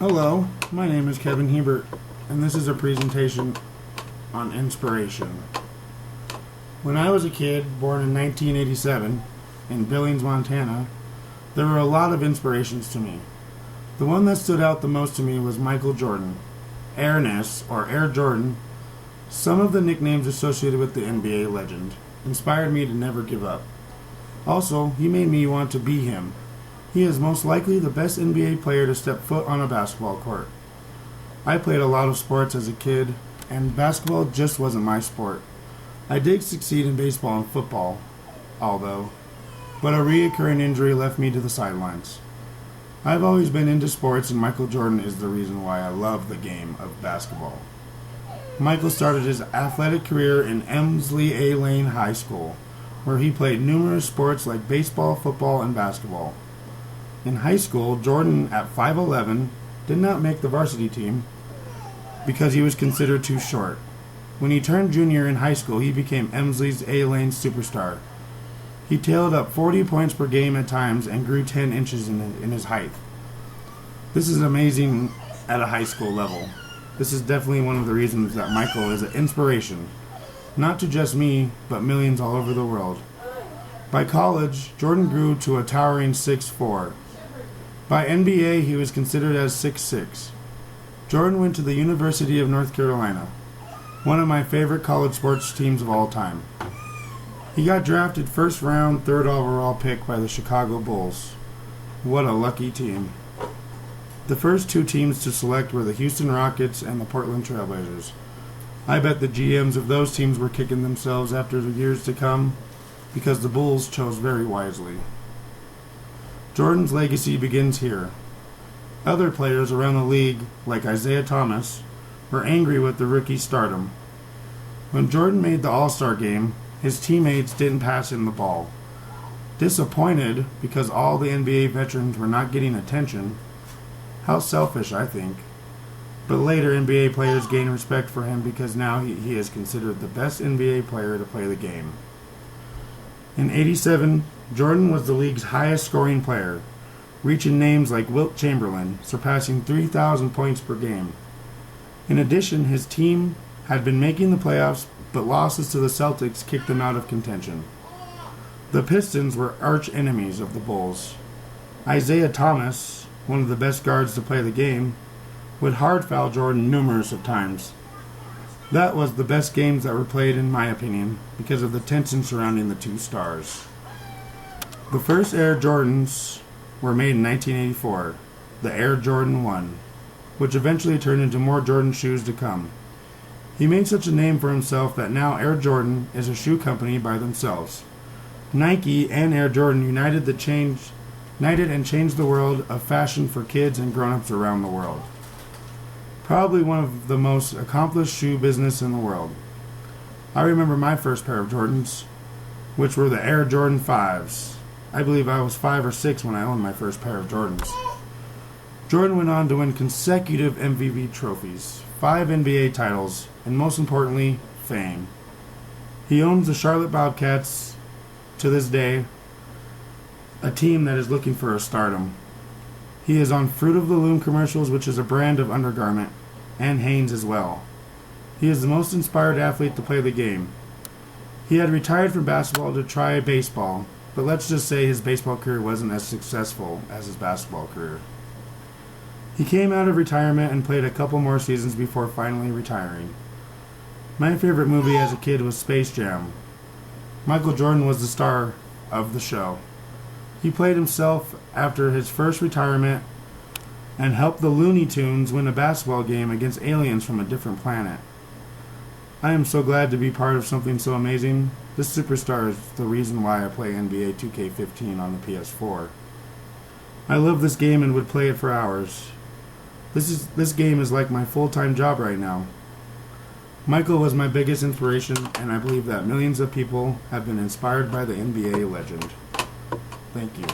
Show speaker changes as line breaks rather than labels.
Hello, my name is Kevin Hebert, and this is a presentation on inspiration. When I was a kid, born in 1987, in Billings, Montana, there were a lot of inspirations to me. The one that stood out the most to me was Michael Jordan. Airness, or Air Jordan, some of the nicknames associated with the NBA legend, inspired me to never give up. Also, he made me want to be him. He is most likely the best NBA player to step foot on a basketball court. I played a lot of sports as a kid, and basketball just wasn't my sport. I did succeed in baseball and football, although, but a reoccurring injury left me to the sidelines. I've always been into sports, and Michael Jordan is the reason why I love the game of basketball. Michael started his athletic career in Emsley A. Lane High School, where he played numerous sports like baseball, football, and basketball. In high school, Jordan, at 5'11", did not make the varsity team because he was considered too short. When he turned junior in high school, he became Emsley's A-Lane superstar. He tailed up 40 points per game at times and grew 10 inches in his height. This is amazing at a high school level. This is definitely one of the reasons that Michael is an inspiration, not to just me, but millions all over the world. By college, Jordan grew to a towering 6'4". By NBA, he was considered as 6'6". Jordan went to the University of North Carolina, one of my favorite college sports teams of all time. He got drafted first round, third overall pick by the Chicago Bulls. What a lucky team. The first two teams to select were the Houston Rockets and the Portland Trail Blazers. I bet the GMs of those teams were kicking themselves after the years to come because the Bulls chose very wisely. Jordan's legacy begins here. Other players around the league, like Isaiah Thomas, were angry with the rookie's stardom. When Jordan made the All-Star game, his teammates didn't pass him the ball. Disappointed because all the NBA veterans were not getting attention. How selfish, I think. But later, NBA players gained respect for him because now he is considered the best NBA player to play the game. In '87, Jordan was the league's highest scoring player, reaching names like Wilt Chamberlain, surpassing 3,000 points per game. In addition, his team had been making the playoffs, but losses to the Celtics kicked them out of contention. The Pistons were arch enemies of the Bulls. Isaiah Thomas, one of the best guards to play the game, would hard foul Jordan numerous of times. That was the best games that were played, in my opinion, because of the tension surrounding the two stars. The first Air Jordans were made in 1984, the Air Jordan 1, which eventually turned into more Jordan shoes to come. He made such a name for himself that now Air Jordan is a shoe company by themselves. Nike and Air Jordan united and changed the world of fashion for kids and grown-ups around the world. Probably one of the most accomplished shoe business in the world. I remember my first pair of Jordans, which were the Air Jordan 5s. I believe I was 5 or 6 when I owned my first pair of Jordans. Jordan went on to win consecutive MVP trophies, 5 NBA titles, and most importantly, fame. He owns the Charlotte Bobcats to this day, a team that is looking for a stardom. He is on Fruit of the Loom commercials, which is a brand of undergarment, and Hanes as well. He is the most inspired athlete to play the game. He had retired from basketball to try baseball, but let's just say his baseball career wasn't as successful as his basketball career. He came out of retirement and played a couple more seasons before finally retiring. My favorite movie as a kid was Space Jam. Michael Jordan was the star of the show. He played himself after his first retirement and helped the Looney Tunes win a basketball game against aliens from a different planet. I am so glad to be part of something so amazing. This superstar is the reason why I play NBA 2K15 on the PS4. I love this game and would play it for hours. This game is like my full-time job right now. Michael was my biggest inspiration, and I believe that millions of people have been inspired by the NBA legend. Thank you.